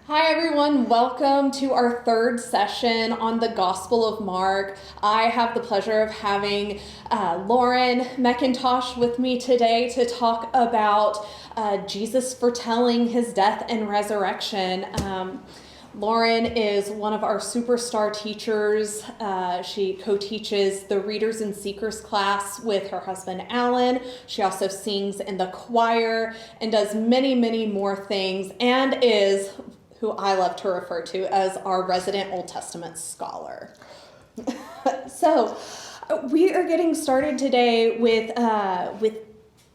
Hi everyone, welcome to our third session on the Gospel of Mark. I have the pleasure of having Lauren McIntosh with me today to talk about Jesus foretelling his death and resurrection. Lauren is one of our superstar teachers. She co-teaches the Readers and Seekers class with her husband, Alan. She also sings in the choir and does many, many more things, and is who I love to refer to as our resident Old Testament scholar. So we are getting started today with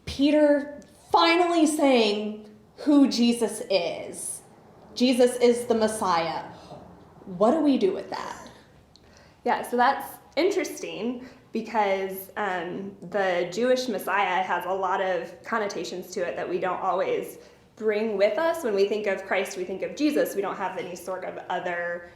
Peter finally saying who Jesus is. Jesus is the Messiah. What do we do with that? Yeah, so that's interesting because the Jewish Messiah has a lot of connotations to it that we don't always bring with us. When we think of Christ, we think of Jesus. We don't have any sort of other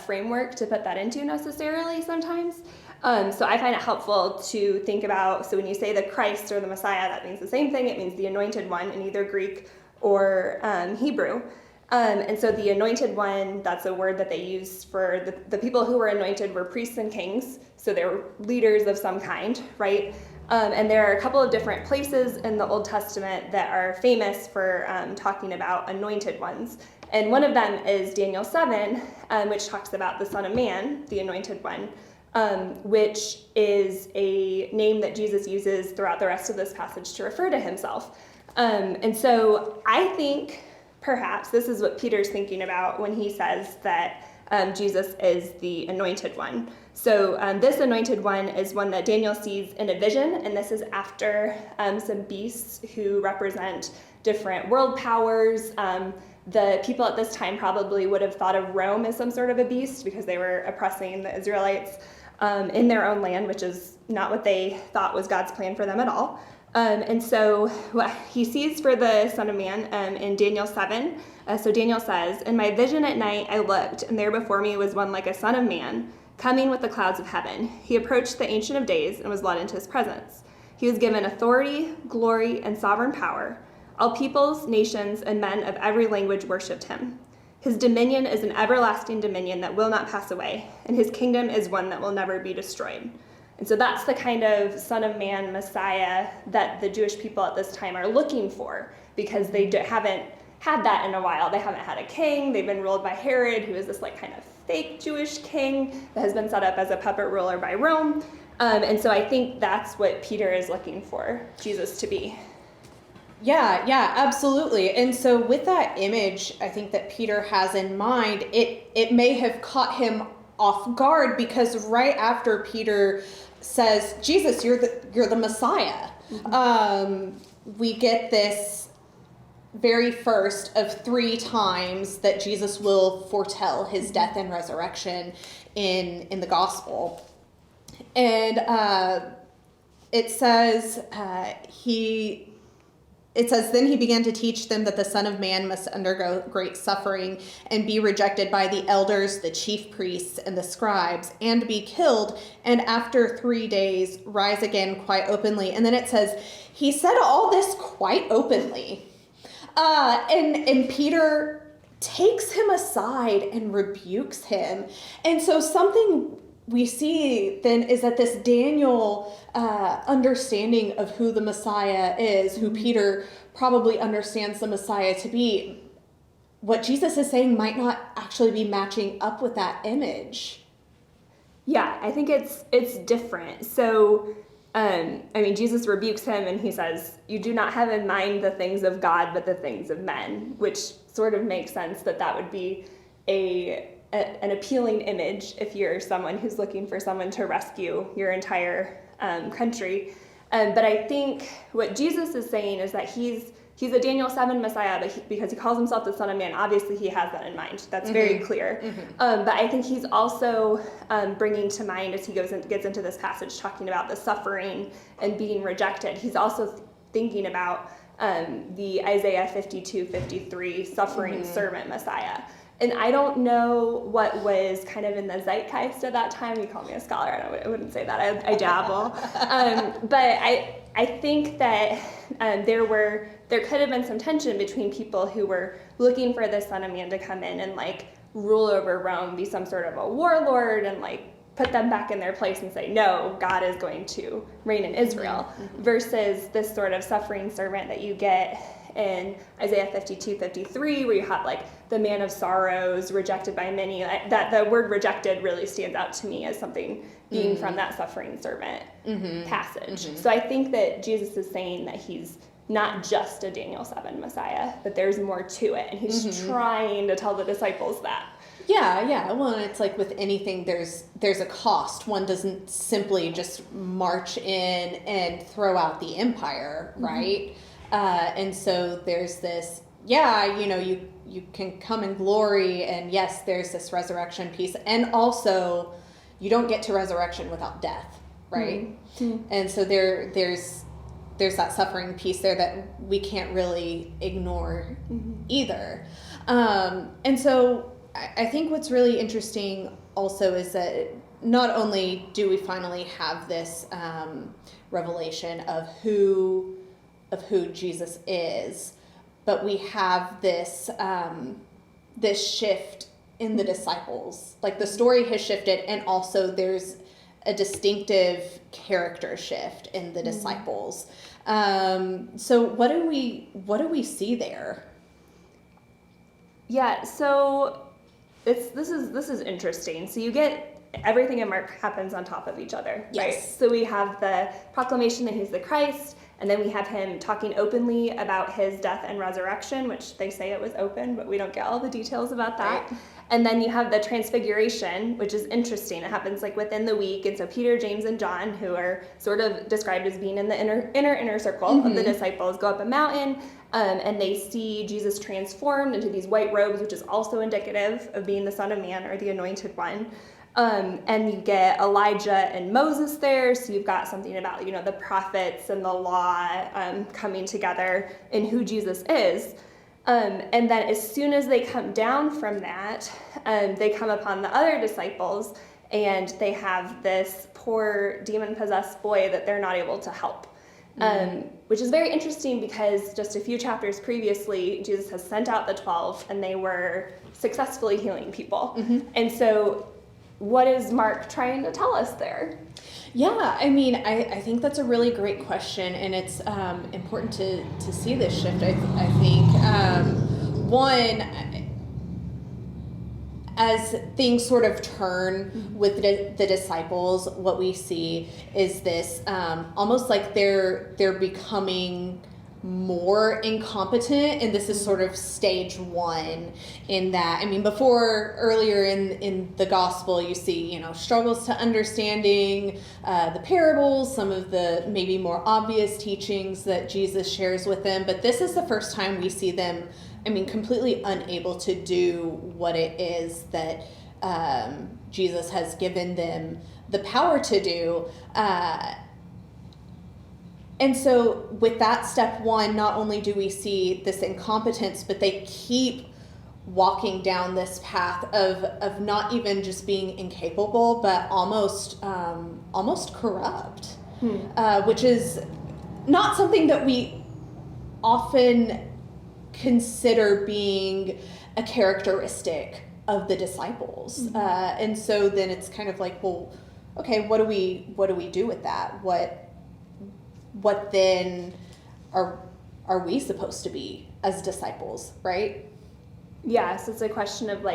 framework to put that into necessarily sometimes. So I find it helpful to think about, so when you say the Christ or the Messiah, that means the same thing. It means the anointed one in either Greek or Hebrew. And so the anointed one, that's a word that they used for the people who were anointed were priests and kings. So they were leaders of some kind, right? And there are a couple of different places in the Old Testament that are famous for talking about anointed ones. And one of them is Daniel 7, which talks about the Son of Man, the anointed one, which is a name that Jesus uses throughout the rest of this passage to refer to himself. And so I think perhaps this is what Peter's thinking about when he says that Jesus is the anointed one. So this anointed one is one that Daniel sees in a vision, and this is after some beasts who represent different world powers. The people at this time probably would have thought of Rome as some sort of a beast because they were oppressing the Israelites in their own land, which is not what they thought was God's plan for them at all. And so what he sees for the Son of Man in Daniel 7, so Daniel says, "In my vision at night I looked, and there before me was one like a son of man, coming with the clouds of heaven. He approached the Ancient of Days and was led into his presence. He was given authority, glory, and sovereign power. All peoples, nations, and men of every language worshipped him. His dominion is an everlasting dominion that will not pass away, and his kingdom is one that will never be destroyed." And so that's the kind of Son of Man Messiah that the Jewish people at this time are looking for, because they haven't had that in a while. They haven't had a king. They've been ruled by Herod, who is this like kind of fake Jewish king that has been set up as a puppet ruler by Rome. And so I think that's what Peter is looking for Jesus to be. Yeah, absolutely. And so with that image, I think that Peter has in mind, it may have caught him off guard, because right after Peter says, "Jesus, you're the Messiah," we get this very first of 3 times that Jesus will foretell his death and resurrection in the gospel. And it says, "Then he began to teach them that the Son of Man must undergo great suffering and be rejected by the elders, the chief priests, and the scribes, and be killed, and after 3 days rise again quite openly." And then it says, he said all this quite openly. And Peter takes him aside and rebukes him. And so something we see then is that this Daniel understanding of who the Messiah is, who Peter probably understands the Messiah to be, what Jesus is saying might not actually be matching up with that image. Yeah, I think it's different. So, Jesus rebukes him and he says, "You do not have in mind the things of God, but the things of men," which sort of makes sense that would be an appealing image if you're someone who's looking for someone to rescue your entire country. But I think what Jesus is saying is that he's a Daniel 7 Messiah, but because he calls himself the Son of Man, obviously he has that in mind. That's very clear. But I think he's also bringing to mind, as he gets into this passage, talking about the suffering and being rejected. He's also thinking about the Isaiah 52, 53 suffering servant Messiah. And I don't know what was kind of in the zeitgeist at that time. You call me a scholar, I wouldn't say that. I dabble. But I think that there could have been some tension between people who were looking for the Son of Man to come in and like rule over Rome, be some sort of a warlord, and like put them back in their place and say, no, God is going to reign in Israel, versus this sort of suffering servant that you get in Isaiah 52:53, where you have like the man of sorrows, rejected by many. That the word rejected really stands out to me as something being from that suffering servant passage. So I think that Jesus is saying that he's not just a Daniel 7 Messiah, that there's more to it, and he's trying to tell the disciples that. Yeah. Well, it's like with anything, there's a cost. One doesn't simply just march in and throw out the empire, right? And so there's this, you can come in glory, and yes, there's this resurrection piece, and also you don't get to resurrection without death, right? And so there's that suffering piece there that we can't really ignore either. And so I think what's really interesting also is that not only do we finally have this revelation of who Jesus is, but we have this this shift in the disciples. Like the story has shifted, and also there's a distinctive character shift in the disciples. So what do we see there? Yeah, so this is interesting. So you get everything in Mark happens on top of each other, right? So we have the proclamation that he's the Christ, and then we have him talking openly about his death and resurrection, which they say it was open, but we don't get all the details about that. Right. And then you have the transfiguration, which is interesting. It happens like within the week, and so Peter, James, and John, who are sort of described as being in the inner circle of the disciples, go up a mountain, and they see Jesus transformed into these white robes, which is also indicative of being the Son of Man or the Anointed One. And you get Elijah and Moses there, so you've got something about, the prophets and the law coming together in who Jesus is. And then as soon as they come down from that, they come upon the other disciples, and they have this poor demon-possessed boy that they're not able to help. Which is very interesting because just a few chapters previously, Jesus has sent out the 12, and they were successfully healing people. And so what is Mark trying to tell us there? Yeah, I mean, I think that's a really great question, and it's important to see this shift. I think, one, as things sort of turn with the disciples, what we see is this almost like they're becoming more incompetent, and this is sort of stage one in that. I mean, earlier in the gospel, you see, struggles to understanding the parables, some of the maybe more obvious teachings that Jesus shares with them, but this is the first time we see them, completely unable to do what it is that Jesus has given them the power to do. And so with that step one, not only do we see this incompetence, but they keep walking down this path of not even just being incapable, but almost corrupt, which is not something that we often consider being a characteristic of the disciples. And so then it's kind of like, well, okay, what do we do with that? What then are we supposed to be as disciples, right? Yeah, so it's a question of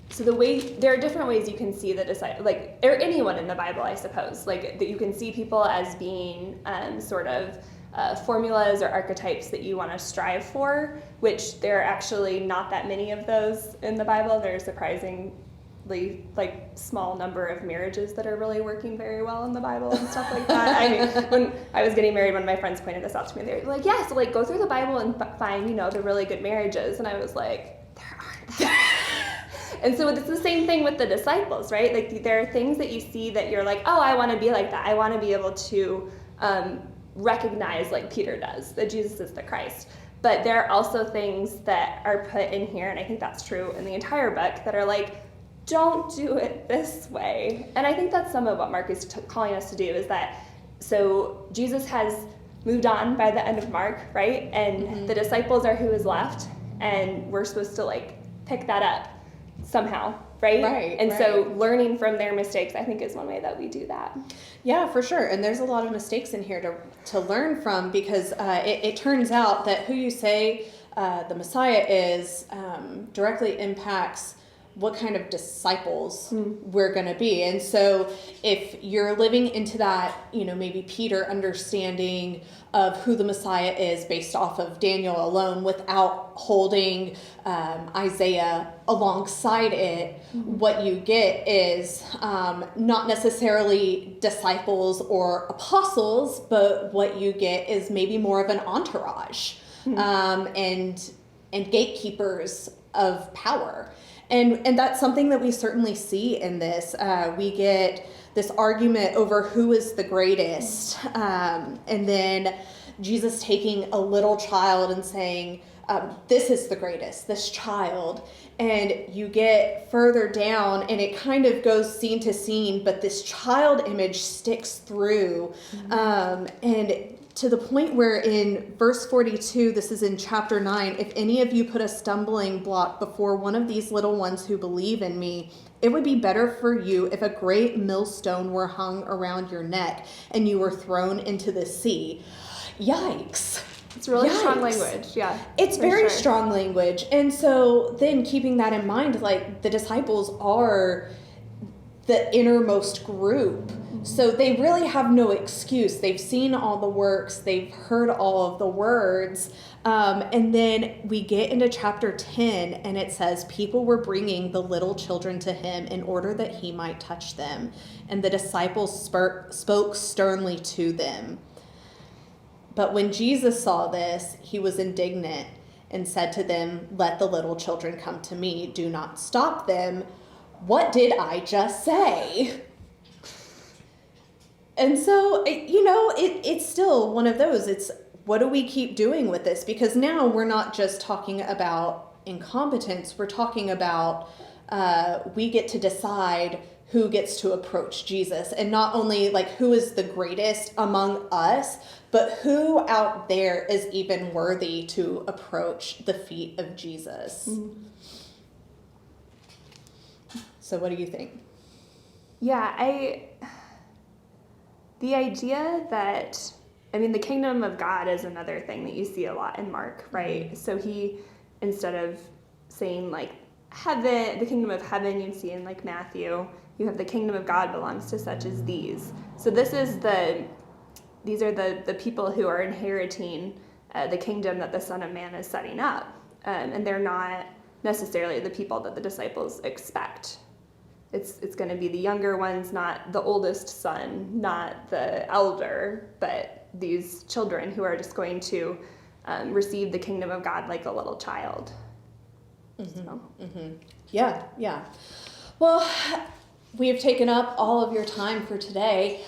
so there are different ways you can see the disciple, or anyone in the Bible, I suppose, that you can see people as being sort of formulas or archetypes that you want to strive for, which there are actually not that many of those in the Bible. There are surprisingly small number of marriages that are really working very well in the Bible and stuff like that. When I was getting married, one of my friends pointed this out to me. They were like, yeah, so go through the Bible and find, the really good marriages. And I was like, there aren't that. And so it's the same thing with the disciples, right? There are things that you see that you're like, oh, I want to be like that. I want to be able to recognize, like Peter does, that Jesus is the Christ. But there are also things that are put in here, and I think that's true in the entire book, that are like, don't do it this way. And I think that's some of what Mark is calling us to do, is that, so Jesus has moved on by the end of Mark, right? And the disciples are who is left, and we're supposed to like pick that up somehow, right? And so learning from their mistakes, I think, is one way that we do that. Yeah, for sure. And there's a lot of mistakes in here to learn from, because it turns out that who you say the Messiah is directly impacts what kind of disciples we're going to be. And so if you're living into that, maybe Peter understanding of who the Messiah is based off of Daniel alone, without holding Isaiah alongside it, what you get is not necessarily disciples or apostles, but what you get is maybe more of an entourage and gatekeepers of power. And that's something that we certainly see in this. We get this argument over who is the greatest. And then Jesus taking a little child and saying, this is the greatest, this child. And you get further down and it kind of goes scene to scene, but this child image sticks through. And to the point where in verse 42, this is in chapter 9, if any of you put a stumbling block before one of these little ones who believe in me, it would be better for you if a great millstone were hung around your neck and you were thrown into the sea. Yikes. It's really strong language. Yeah. It's very strong language. And so then keeping that in mind, like the disciples are the innermost group. So they really have no excuse. They've seen all the works. They've heard all of the words. And then we get into chapter 10 and it says, people were bringing the little children to him in order that he might touch them. And the disciples spoke sternly to them. But when Jesus saw this, he was indignant and said to them, let the little children come to me. Do not stop them. What did I just say? And so, it's still one of those. It's, what do we keep doing with this? Because now we're not just talking about incompetence. We're talking about we get to decide who gets to approach Jesus. And not only like who is the greatest among us, but who out there is even worthy to approach the feet of Jesus. So what do you think? Yeah, the idea that, the kingdom of God is another thing that you see a lot in Mark, right? So he, instead of saying like heaven, the kingdom of heaven, you see in like Matthew, you have the kingdom of God belongs to such as these. So these are the people who are inheriting the kingdom that the Son of Man is setting up. And they're not necessarily the people that the disciples expect. It's going to be the younger ones, not the oldest son, not the elder, but these children who are just going to receive the kingdom of God like a little child. Yeah. Well, we have taken up all of your time for today.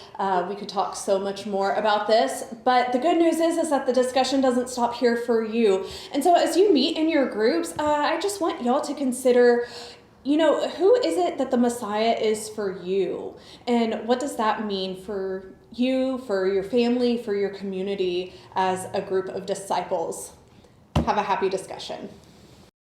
We could talk so much more about this, but the good news is that the discussion doesn't stop here for you. And so as you meet in your groups, I just want y'all to consider, who is it that the Messiah is for you? And what does that mean for you, for your family, for your community as a group of disciples? Have a happy discussion.